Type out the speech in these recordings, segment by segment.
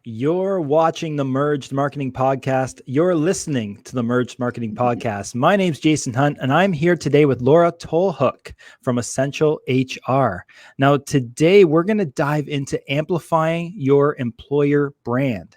You're watching the Merged Marketing Podcast. You're listening to the Merged Marketing Podcast. My name's Jason Hunt, and I'm here today with Laura Tolhoek from Essential HR. Now, today we're going to dive into amplifying your employer brand.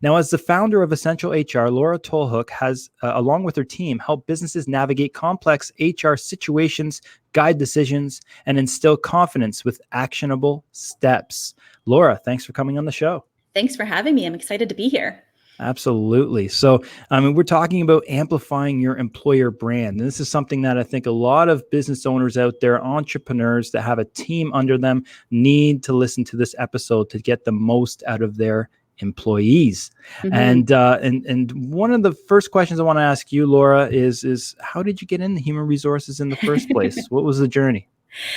Now, as the founder of Essential HR, Laura Tolhoek has, along with her team, helped businesses navigate complex HR situations, guide decisions, and instill confidence with actionable steps. Laura, thanks for coming on the show. Thanks for having me. I'm excited to be here. Absolutely. So, we're talking about amplifying your employer brand. And this is something that I think a lot of business owners out there, entrepreneurs that have a team under them, need to listen to this episode to get the most out of their employees. And one of the first questions I want to ask you, Laura, is how did you get into human resources in the first place? What was the journey?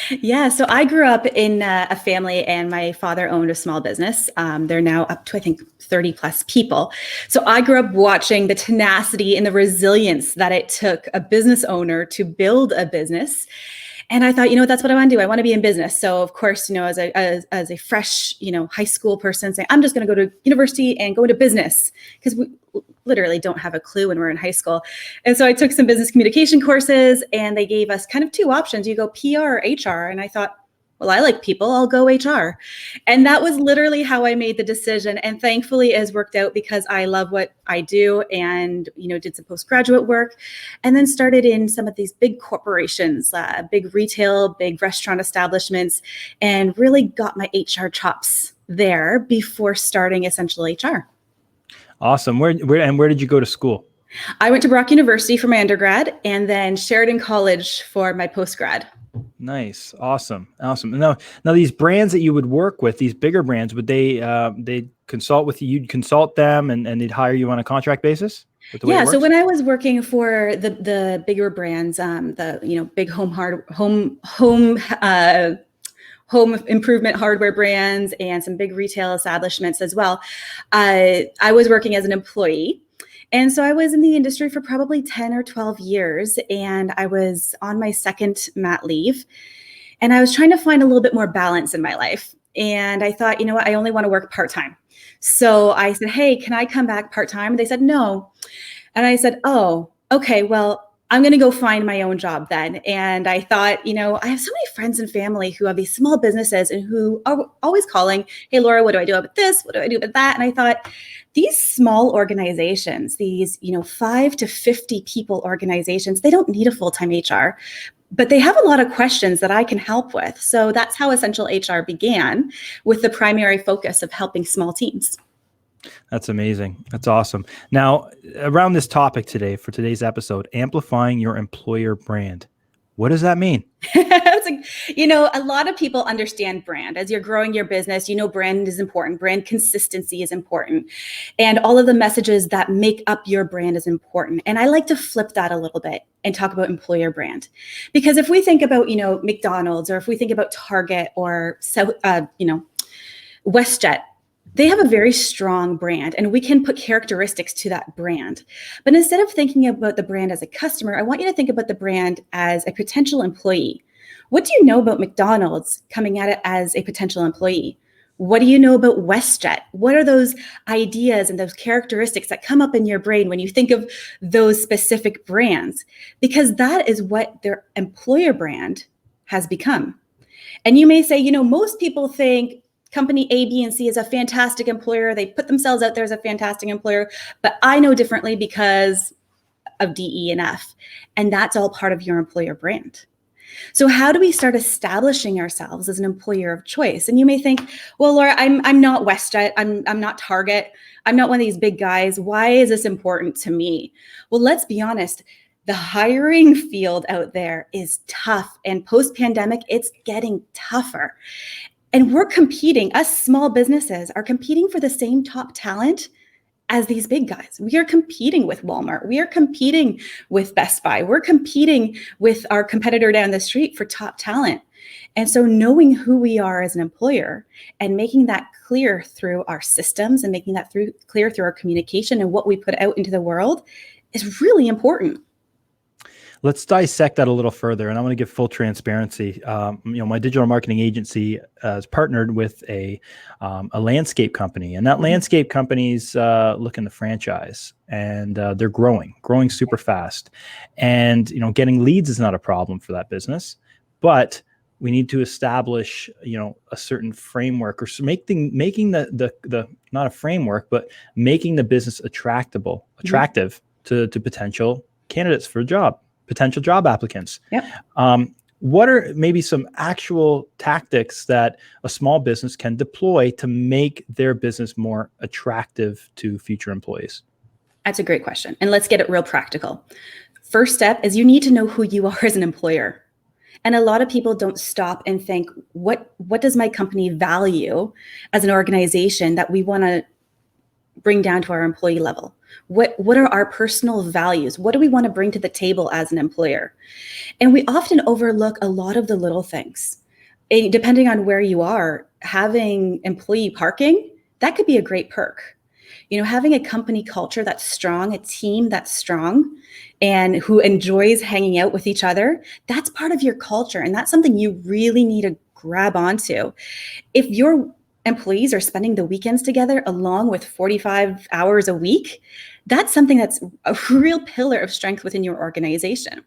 Yeah, so I grew up in a family, and my father owned a small business. They're now up to, I think, 30 plus people. So I grew up watching the tenacity and the resilience that it took a business owner to build a business. And I thought, that's what I want to do. I want to be in business. So of course, as a fresh, high school person saying, I'm just going to go to university and go into business, because we literally don't have a clue when we're in high school. And so I took some business communication courses, and they gave us kind of two options. You go PR or HR. And I thought, well, I like people, I'll go HR. And that was literally how I made the decision. And thankfully it has worked out, because I love what I do, and, did some postgraduate work, and then started in some of these big corporations, big retail, big restaurant establishments, and really got my HR chops there before starting Essential HR. Awesome. Where did you go to school? I went to Brock University for my undergrad, and then Sheridan College for my postgrad. Nice. Awesome. Now these brands that you would work with, these bigger brands, would they consult with you? You'd consult them, and they'd hire you on a contract basis? Yeah. So when I was working for the bigger brands, the big home improvement hardware brands, and some big retail establishments as well, I was working as an employee. And so I was in the industry for probably 10 or 12 years, and I was on my second mat leave, and I was trying to find a little bit more balance in my life. And I thought, what, I only want to work part-time. So I said, hey, can I come back part-time? And they said, no. And I said, oh, okay, well, I'm going to go find my own job then. And I thought, I have so many friends and family who have these small businesses and who are always calling, hey, Laura, what do I do about this? What do I do about that? And I thought, these small organizations, these, 5 to 50 people organizations, they don't need a full-time HR, but they have a lot of questions that I can help with. So that's how Essential HR began, with the primary focus of helping small teams. That's amazing. That's awesome. Now, around this topic today, for today's episode, amplifying your employer brand. What does that mean? A lot of people understand brand. As you're growing your business, brand is important. Brand consistency is important. And all of the messages that make up your brand is important. And I like to flip that a little bit and talk about employer brand. Because if we think about, McDonald's, or if we think about Target, or WestJet, they have a very strong brand, and we can put characteristics to that brand. But instead of thinking about the brand as a customer, I want you to think about the brand as a potential employee. What do you know about McDonald's coming at it as a potential employee? What do you know about WestJet? What are those ideas and those characteristics that come up in your brain when you think of those specific brands? Because that is what their employer brand has become. And you may say, most people think company A, B, and C is a fantastic employer. They put themselves out there as a fantastic employer, but I know differently because of D, E, and F. And that's all part of your employer brand. So how do we start establishing ourselves as an employer of choice? And you may think, well, Laura, I'm not WestJet. I'm not Target. I'm not one of these big guys. Why is this important to me? Well, let's be honest. The hiring field out there is tough, and post-pandemic, it's getting tougher. And we're competing, us small businesses are competing for the same top talent as these big guys. We are competing with Walmart. We are competing with Best Buy. We're competing with our competitor down the street for top talent. And so knowing who we are as an employer and making that clear through our systems, and making that clear through our communication and what we put out into the world, is really important. Let's dissect that a little further, and I want to give full transparency. My digital marketing agency has partnered with a landscape company, and that landscape company's looking to franchise, and they're growing super fast. And getting leads is not a problem for that business, but we need to establish a certain framework, or making the not a framework, but making the business attractive to potential candidates for a job. Potential job applicants. Yep. What are maybe some actual tactics that a small business can deploy to make their business more attractive to future employees? That's a great question. And let's get it real practical. First step is you need to know who you are as an employer. And a lot of people don't stop and think, what does my company value as an organization that we want to bring down to our employee level? What are our personal values? What do we want to bring to the table as an employer? And we often overlook a lot of the little things. And depending on where you are, having employee parking, that could be a great perk. Having a company culture that's strong, a team that's strong, and who enjoys hanging out with each other, that's part of your culture. And that's something you really need to grab onto. If your employees are spending the weekends together along with 45 hours a week, that's something that's a real pillar of strength within your organization.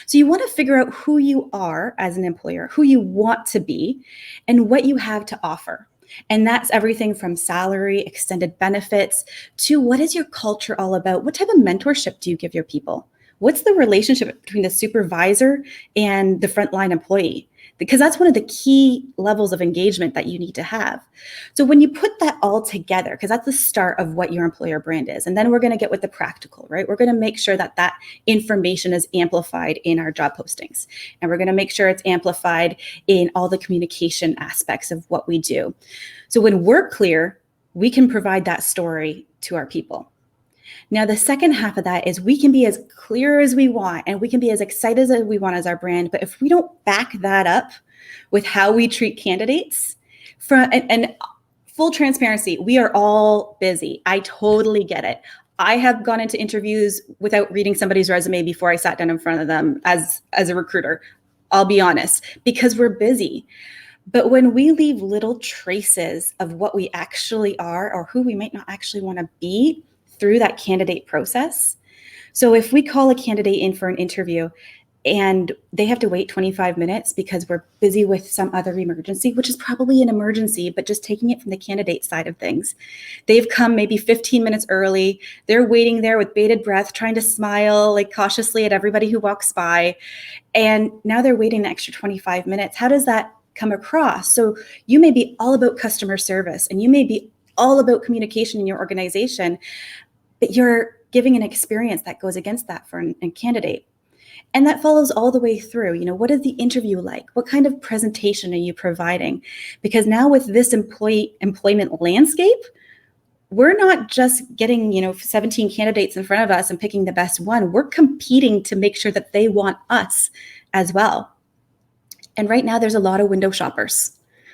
So you want to figure out who you are as an employer, who you want to be, and what you have to offer. And that's everything from salary, extended benefits, to what is your culture all about? What type of mentorship do you give your people? What's the relationship between the supervisor and the frontline employee? Because that's one of the key levels of engagement that you need to have. So when you put that all together, because that's the start of what your employer brand is, and then we're going to get with the practical, right? We're going to make sure that that information is amplified in our job postings. And we're going to make sure it's amplified in all the communication aspects of what we do. So when we're clear, we can provide that story to our people. Now, the second half of that is we can be as clear as we want and we can be as excited as we want as our brand. But if we don't back that up with how we treat candidates, and full transparency, we are all busy. I totally get it. I have gone into interviews without reading somebody's resume before I sat down in front of them as a recruiter. I'll be honest, because we're busy. But when we leave little traces of what we actually are or who we might not actually want to be through that candidate process. So if we call a candidate in for an interview and they have to wait 25 minutes because we're busy with some other emergency, which is probably an emergency, but just taking it from the candidate side of things. They've come maybe 15 minutes early. They're waiting there with bated breath, trying to smile like cautiously at everybody who walks by. And now they're waiting an extra 25 minutes. How does that come across? So you may be all about customer service and you may be all about communication in your organization, but you're giving an experience that goes against that for a candidate. And that follows all the way through. What is the interview like? What kind of presentation are you providing? Because now with this employment landscape, we're not just getting 17 candidates in front of us and picking the best one. We're competing to make sure that they want us as well. And right now there's a lot of window shoppers.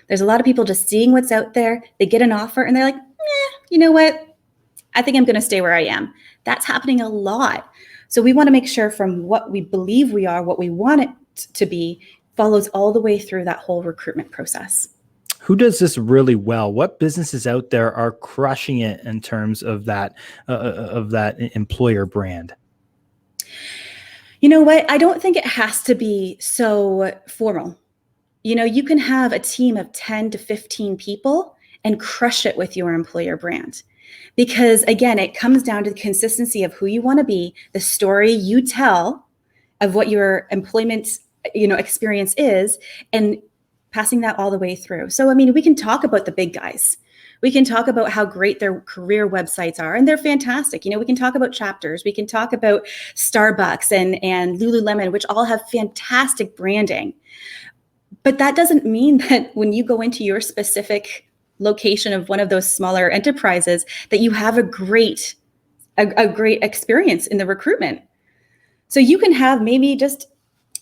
There's a lot of people just seeing what's out there. They get an offer and they're like, you know what? I think I'm going to stay where I am. That's happening a lot. So we want to make sure from what we believe we are, what we want it to be, follows all the way through that whole recruitment process. Who does this really well? What businesses out there are crushing it in terms of that employer brand? You know what? I don't think it has to be so formal. You can have a team of 10 to 15 people and crush it with your employer brand. Because again, it comes down to the consistency of who you want to be, the story you tell of what your employment, experience is, and passing that all the way through. So, we can talk about the big guys. We can talk about how great their career websites are, and they're fantastic. We can talk about Chapters. We can talk about Starbucks and Lululemon, which all have fantastic branding. But that doesn't mean that when you go into your specific location of one of those smaller enterprises that you have a great experience in the recruitment. So you can have maybe just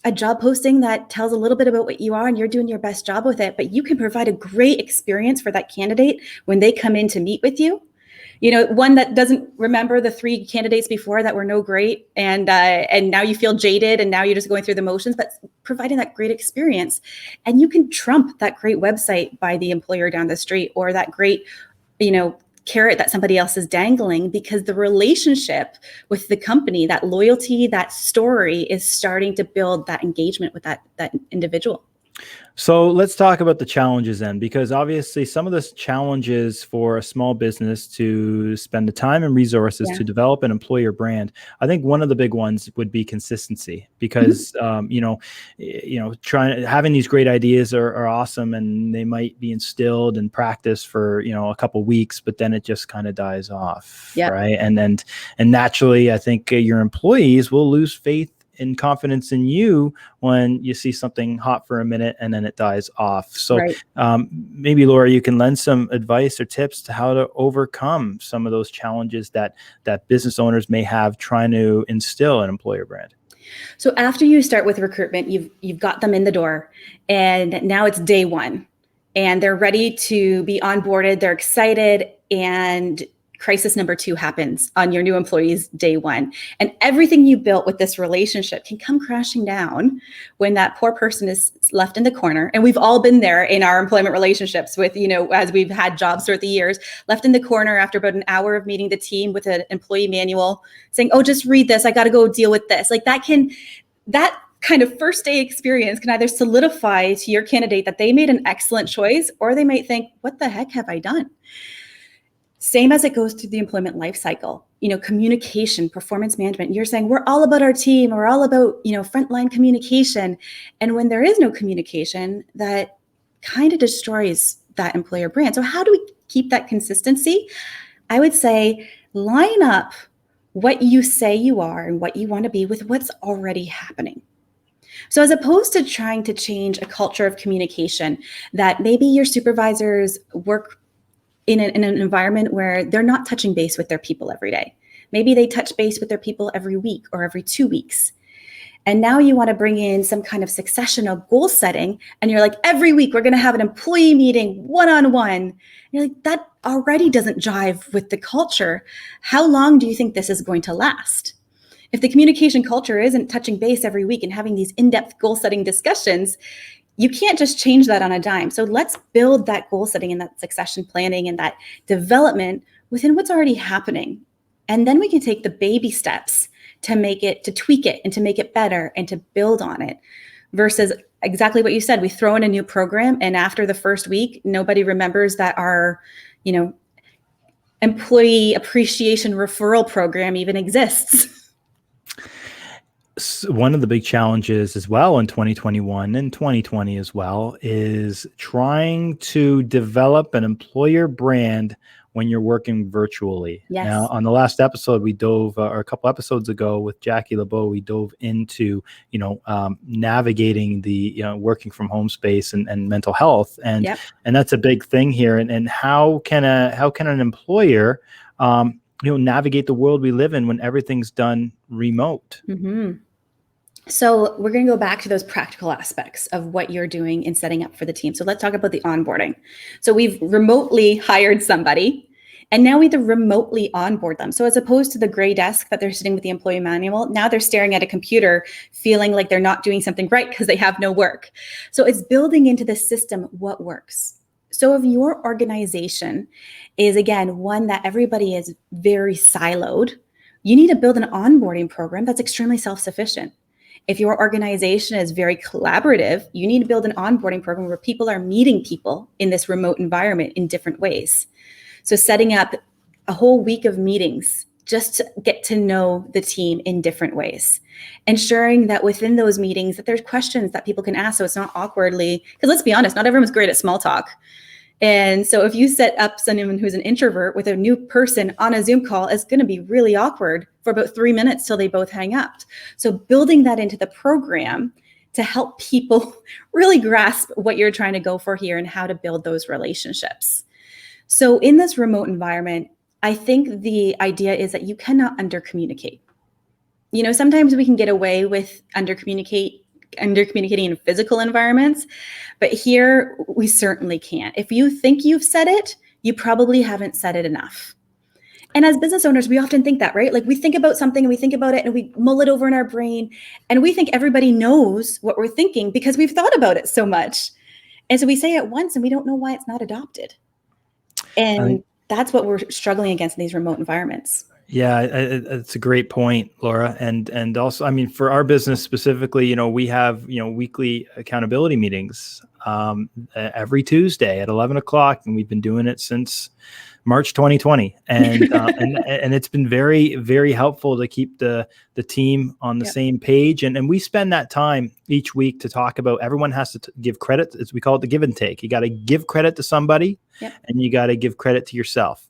a job posting that tells a little bit about what you are and you're doing your best job with it, but you can provide a great experience for that candidate when they come in to meet with you. One that doesn't remember the 3 candidates before that were no great, and now you feel jaded, and now you're just going through the motions, but providing that great experience. And you can trump that great website by the employer down the street, or that great, carrot that somebody else is dangling, because the relationship with the company, that loyalty, that story is starting to build that engagement with that individual. So let's talk about the challenges then, because obviously some of the challenges for a small business to spend the time and resources to develop an employer brand. I think one of the big ones would be consistency, because having these great ideas are awesome, and they might be instilled and practiced for a couple weeks, but then it just kind of dies off, right? And naturally, I think your employees will lose faith and confidence in you when you see something hot for a minute and then it dies off. So maybe, Laura, you can lend some advice or tips to how to overcome some of those challenges that business owners may have trying to instill an employer brand. So after you start with recruitment, you've got them in the door, and now it's day 1, and they're ready to be onboarded. They're excited, and crisis number 2 happens on your new employee's day 1. And everything you built with this relationship can come crashing down when that poor person is left in the corner. And we've all been there in our employment relationships with, as we've had jobs throughout the years, left in the corner after about an hour of meeting the team with an employee manual saying, oh, just read this. I got to go deal with this. Like that kind of first day experience can either solidify to your candidate that they made an excellent choice, or they might think, what the heck have I done? Same as it goes through the employment life cycle, communication, performance management. You're saying we're all about our team, we're all about, frontline communication. And when there is no communication, that kind of destroys that employer brand. So how do we keep that consistency? I would say line up what you say you are and what you want to be with what's already happening. So as opposed to trying to change a culture of communication that maybe your supervisors work in an environment where they're not touching base with their people every day. Maybe they touch base with their people every week or every 2 weeks. And now you want to bring in some kind of succession of goal setting. And you're like, every week we're going to have an employee meeting one-on-one. You're like, that already doesn't jive with the culture. How long do you think this is going to last? If the communication culture isn't touching base every week and having these in-depth goal setting discussions, you can't just change that on a dime. So let's build that goal setting and that succession planning and that development within what's already happening. And then we can take the baby steps to tweak it and to make it better and to build on it, versus exactly what you said. We throw in a new program, and after the first week, nobody remembers that our, employee appreciation referral program even exists. One of the big challenges as well in 2021 and 2020 as well is trying to develop an employer brand when you're working virtually. Yes. Now, on the last episode, we dove, or a couple episodes ago with Jackie LeBeau, we dove into, navigating the, working from home space and mental health. And that's a big thing here. And how can an employer, navigate the world we live in when everything's done remote? Mm-hmm. So we're going to go back to those practical aspects of what you're doing in setting up for the team. So let's talk about the onboarding. So we've remotely hired somebody, and now we have to remotely onboard them. So as opposed to the gray desk that they're sitting with the employee manual, now they're staring at a computer feeling like they're not doing something right because they have no work. So it's building into the system what works. So if your organization is, again, one that everybody is very siloed, you need to build an onboarding program that's extremely self-sufficient. If your organization is very collaborative, you need to build an onboarding program where people are meeting people in this remote environment in different ways. So setting up a whole week of meetings just to get to know the team in different ways. Ensuring that within those meetings that there's questions that people can ask, so it's not awkwardly, because let's be honest, not everyone's great at small talk. And so if you set up someone who's an introvert with a new person on a Zoom call, it's going to be really awkward for about 3 minutes till they both hang up. So building that into the program to help people really grasp what you're trying to go for here and how to build those relationships. So in this remote environment, I think the idea is that you cannot undercommunicate. Sometimes we can get away with undercommunicating in physical environments, but here we certainly can't. If you think you've said it, you probably haven't said it enough. And as business owners, we often think that, right? Like we think about something and we think about it and we mull it over in our brain and we think everybody knows what we're thinking because we've thought about it so much. And so we say it once and we don't know why it's not adopted. And that's what we're struggling against in these remote environments. Yeah, it's a great point, Laura. And also, I mean, for our business specifically, we have, weekly accountability meetings every Tuesday at 11 o'clock. And we've been doing it since March 2020. And it's been very, very helpful to keep the team on the same page. And we spend that time each week to talk about, everyone has to give credit. As we call it, the give and take. You got to give credit to somebody and you got to give credit to yourself.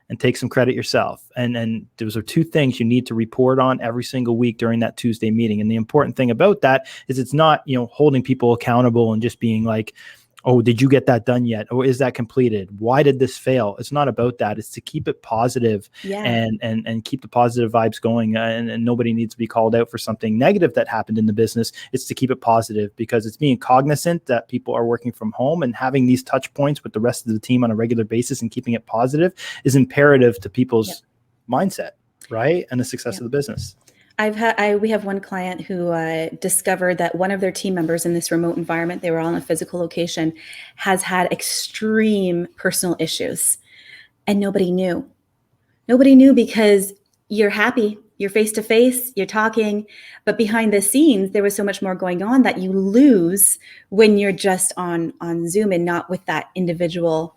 And take some credit yourself. And those are two things you need to report on every single week during that Tuesday meeting. And the important thing about that is it's not, holding people accountable and just being like, oh, did you get that done yet? Or is that completed? Why did this fail? It's not about that. It's to keep it positive and keep the positive vibes going. And nobody needs to be called out for something negative that happened in the business. It's to keep it positive because it's being cognizant that people are working from home and having these touch points with the rest of the team on a regular basis and keeping it positive is imperative to people's mindset, right? And the success of the business. We have one client who discovered that one of their team members in this remote environment, they were all in a physical location, has had extreme personal issues. And nobody knew. Nobody knew because you're happy, you're face to face, you're talking, but behind the scenes, there was so much more going on that you lose when you're just on Zoom and not with that individual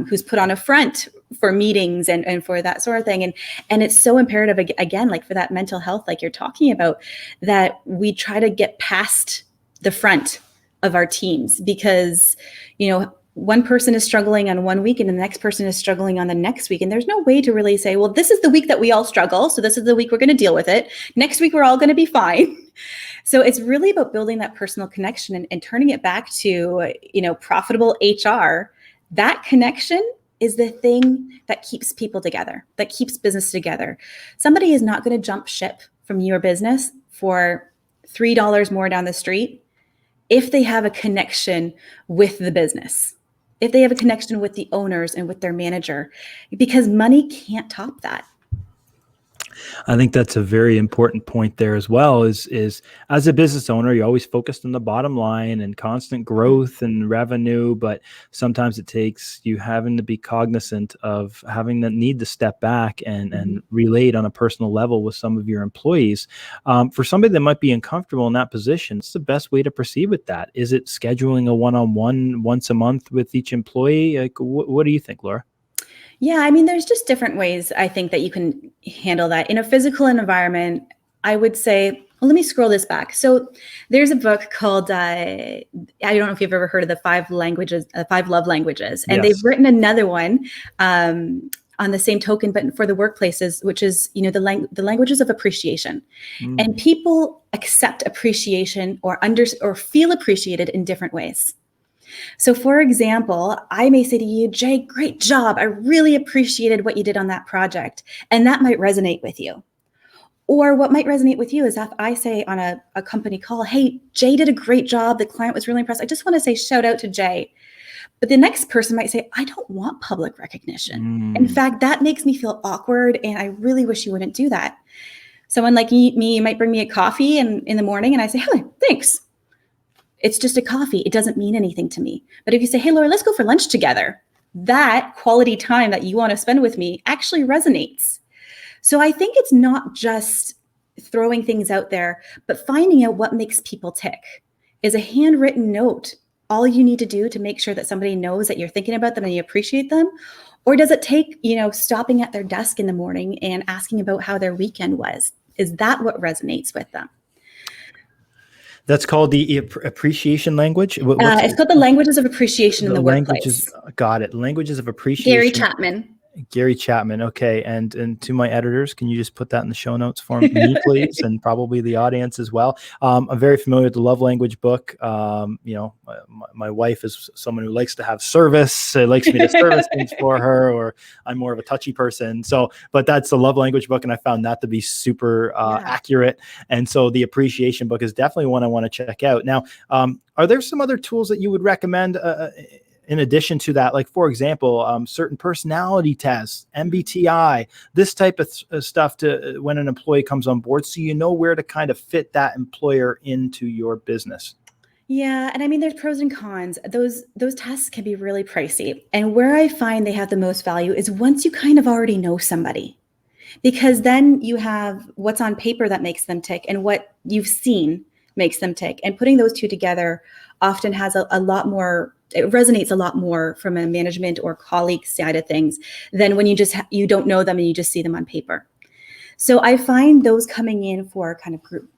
who's put on a front for meetings and for that sort of thing. And it's so imperative, again, like for that mental health, like you're talking about, that we try to get past the front of our teams because, one person is struggling on one week and the next person is struggling on the next week. And there's no way to really say, well, this is the week that we all struggle. So this is the week we're going to deal with it. Next week, we're all going to be fine. So it's really about building that personal connection and turning it back to, profitable HR. That connection is the thing that keeps people together, that keeps business together. Somebody is not going to jump ship from your business for $3 more down the street if they have a connection with the business, if they have a connection with the owners and with their manager, because money can't top that. I think that's a very important point there as well is as a business owner, you're always focused on the bottom line and constant growth and revenue, but sometimes it takes you having to be cognizant of having the need to step back and relate on a personal level with some of your employees. For somebody that might be uncomfortable in that position, it's the best way to proceed with that. Is it scheduling a one-on-one once a month with each employee? Like, what do you think, Laura? Yeah, I mean, there's just different ways I think that you can handle that. In a physical environment, I would say, well, let me scroll this back. So there's a book called, I don't know if you've ever heard of the 5 love languages. And they've written another one on the same token, but for the workplaces, which is, the languages of appreciation. And people accept appreciation or feel appreciated in different ways. So for example, I may say to you, Jay, great job. I really appreciated what you did on that project. And that might resonate with you. Or what might resonate with you is if I say on a company call, hey, Jay did a great job. The client was really impressed. I just want to say shout out to Jay. But the next person might say, I don't want public recognition. In fact, that makes me feel awkward. And I really wish you wouldn't do that. Someone like me might bring me a coffee in the morning and I say, hey, thanks. It's just a coffee. It doesn't mean anything to me. But if you say, hey, Laura, let's go for lunch together, that quality time that you want to spend with me actually resonates. So I think it's not just throwing things out there, but finding out what makes people tick. Is a handwritten note all you need to do to make sure that somebody knows that you're thinking about them and you appreciate them? Or does it take, stopping at their desk in the morning and asking about how their weekend was? Is that what resonates with them? That's called the appreciation language. It's called the languages of appreciation in the workplace. Got it. Languages of appreciation. Gary Chapman. Okay. And to my editors, can you just put that in the show notes for me, please? And probably the audience as well. I'm very familiar with the love language book. My wife is someone who likes to have service, likes me to service things for her, or I'm more of a touchy person. But that's the love language book. And I found that to be super accurate. And so the appreciation book is definitely one I want to check out. Now, are there some other tools that you would recommend in addition to that, like, for example, certain personality tests, MBTI, this type of stuff to when an employee comes on board, so you know where to kind of fit that employer into your business? Yeah, and I mean, there's pros and cons. Those tests can be really pricey. And where I find they have the most value is once you kind of already know somebody, because then you have what's on paper that makes them tick and what you've seen makes them tick. And putting those two together often has a lot more, it resonates a lot more from a management or colleague side of things than when you just you don't know them and you just see them on paper. So I find those coming in for kind of group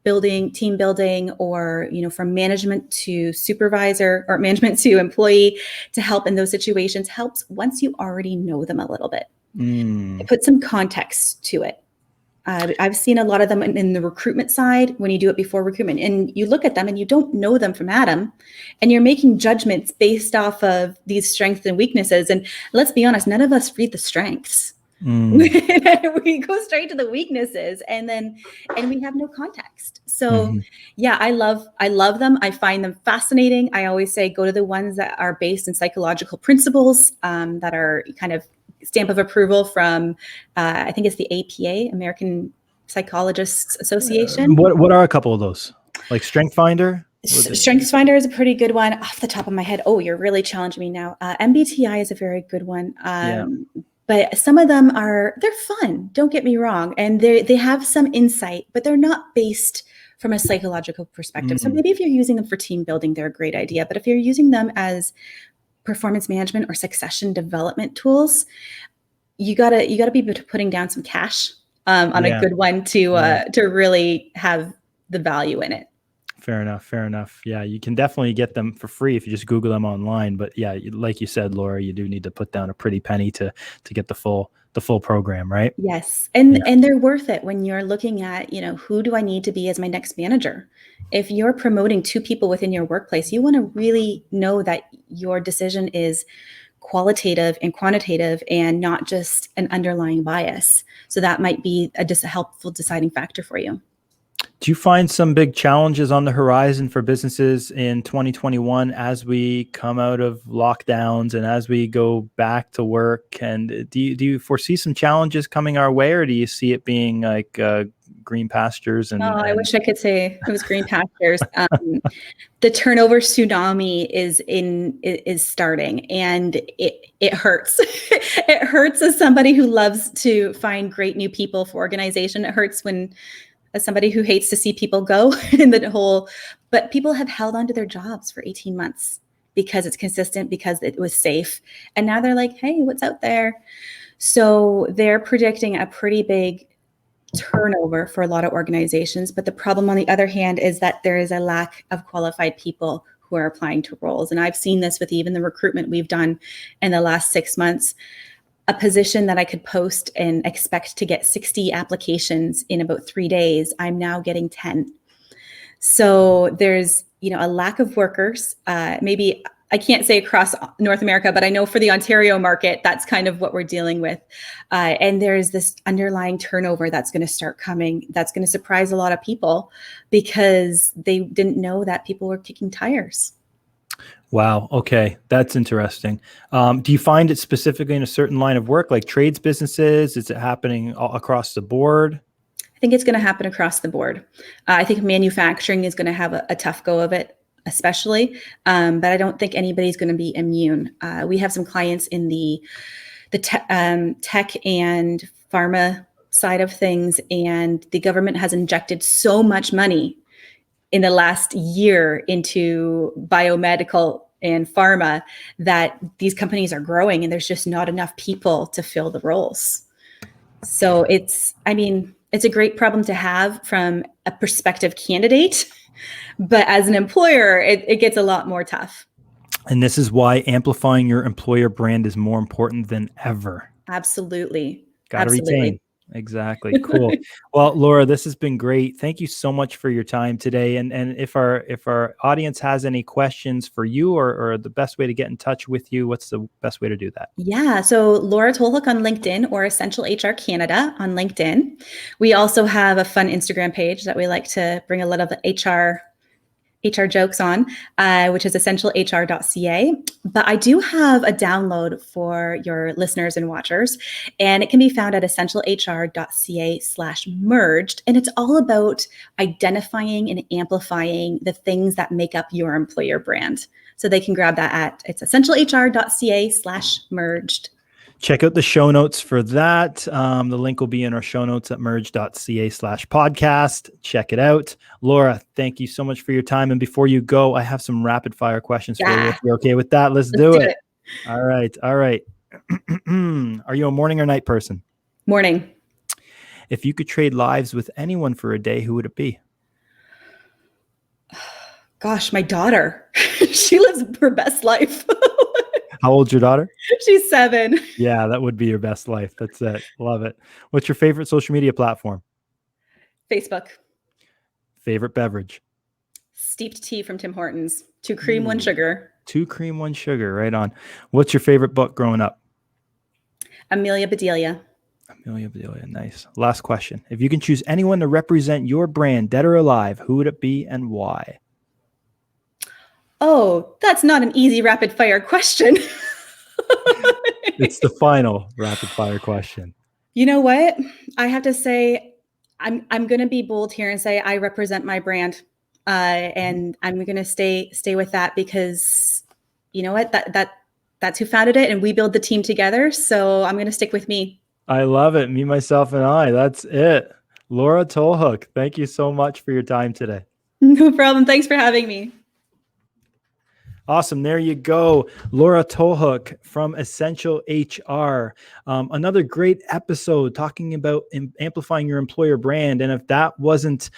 building, team building, or, from management to supervisor or management to employee, to help in those situations helps once you already know them a little bit. It puts some context to it. I've seen a lot of them in the recruitment side when you do it before recruitment, and you look at them and you don't know them from Adam, and you're making judgments based off of these strengths and weaknesses. And let's be honest, none of us read the strengths. We go straight to the weaknesses, and we have no context. So yeah, I love them. I find them fascinating. I always say go to the ones that are based in psychological principles, that are kind of stamp of approval from I think it's the APA, American Psychologists Association. What are a couple of those? Like StrengthsFinder? StrengthsFinder is a pretty good one off the top of my head. Oh, you're really challenging me now. MBTI is a very good one. But some of them they're fun, don't get me wrong. And they have some insight, but they're not based from a psychological perspective. So maybe if you're using them for team building, they're a great idea. But if you're using them as performance management or succession development tools, you gotta be putting down some cash on a good one to really have the value in it. Fair enough. Yeah, you can definitely get them for free if you just Google them online. But yeah, like you said, Laura, you do need to put down a pretty penny to get the full program, right? Yes. And they're worth it when you're looking at, who do I need to be as my next manager? If you're promoting 2 people within your workplace, you want to really know that your decision is qualitative and quantitative and not just an underlying bias. So that might be a helpful deciding factor for you. Do you find some big challenges on the horizon for businesses in 2021 as we come out of lockdowns and as we go back to work? And do you foresee some challenges coming our way, or do you see it being like green pastures? I wish I could say it was green pastures. The turnover tsunami is starting, and it hurts. It hurts as somebody who loves to find great new people for organization. It hurts as somebody who hates to see people go but people have held onto their jobs for 18 months because it's consistent, because it was safe. And now they're like, hey, what's out there? So they're predicting a pretty big turnover for a lot of organizations. But the problem, on the other hand, is that there is a lack of qualified people who are applying to roles. And I've seen this with even the recruitment we've done in the last 6 months. A position that I could post and expect to get 60 applications in about 3 days, I'm now getting 10. So there's, a lack of workers. Maybe I can't say across North America, but I know for the Ontario market, that's kind of what we're dealing with. And there's this underlying turnover that's going to start coming. That's going to surprise a lot of people because they didn't know that people were kicking tires. Wow. Okay. That's interesting. Do you find it specifically in a certain line of work, like trades businesses? Is it happening all across the board? I think it's going to happen across the board. I think manufacturing is going to have a tough go of it, especially. But I don't think anybody's going to be immune. We have some clients in the tech and pharma side of things, and the government has injected so much money in the last year into biomedical and pharma that these companies are growing, and there's just not enough people to fill the roles. So it's a great problem to have from a prospective candidate, but as an employer, it gets a lot more tough. And this is why amplifying your employer brand is more important than ever. Absolutely. Got to retain. Exactly. Cool. Well, Laura, this has been great. Thank you so much for your time today. And if our audience has any questions for you or the best way to get in touch with you, what's the best way to do that? Yeah. So Laura Tolhoek on LinkedIn, or Essential HR Canada on LinkedIn. We also have a fun Instagram page that we like to bring a lot of HR HR jokes on, which is essentialhr.ca. But I do have a download for your listeners and watchers, and it can be found at essentialhr.ca/merged. And it's all about identifying and amplifying the things that make up your employer brand. So they can grab that it's essentialhr.ca/merged. Check out the show notes for that. The link will be in our show notes at merge.ca/podcast. Check it out. Laura, thank you so much for your time. And before you go, I have some rapid fire questions for you. If you're okay with that, let's do it. All right. Are you a morning or night person? Morning. If you could trade lives with anyone for a day, who would it be? Gosh, my daughter. She lives her best life. How old's your daughter? She's 7. Yeah, that would be your best life. That's it. Love it. What's your favorite social media platform? Facebook. Favorite beverage? Steeped tea from Tim Hortons. 2 cream, 1 sugar. 2 cream, 1 sugar. Right on. What's your favorite book growing up? Amelia Bedelia. Amelia Bedelia. Nice. Last question. If you can choose anyone to represent your brand, dead or alive, who would it be and why? Oh, that's not an easy rapid fire question. It's the final rapid fire question. You know what? I have to say, I'm going to be bold here and say I represent my brand, and I'm going to stay with that because you know what? That's who founded it, and we build the team together. So I'm going to stick with me. I love it. Me, myself, and I. That's it. Laura Tolhoek, thank you so much for your time today. No problem. Thanks for having me. Awesome. There you go. Laura Tolhoek from Essential HR. Another great episode talking about amplifying your employer brand. And if that wasn't,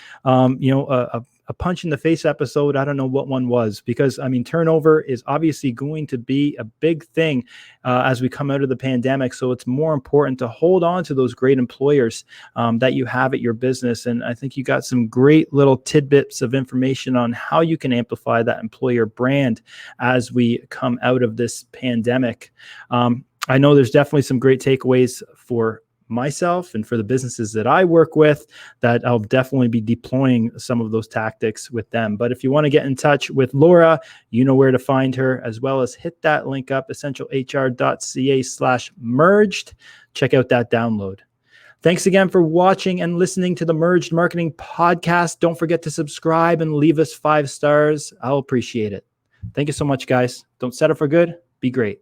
a punch in the face episode, I don't know what one was, because I mean, turnover is obviously going to be a big thing as we come out of the pandemic. So it's more important to hold on to those great employers that you have at your business. And I think you got some great little tidbits of information on how you can amplify that employer brand as we come out of this pandemic. I know there's definitely some great takeaways for myself and for the businesses that I work with that I'll definitely be deploying some of those tactics with them. But if you want to get in touch with Laura, you know where to find her, as well as hit that link up, essentialhr.ca/merged. Check out that download. Thanks again for watching and listening to the Merged Marketing Podcast. Don't forget to subscribe and leave us 5 stars. I'll appreciate it. Thank you so much, guys. Don't settle for good. Be great.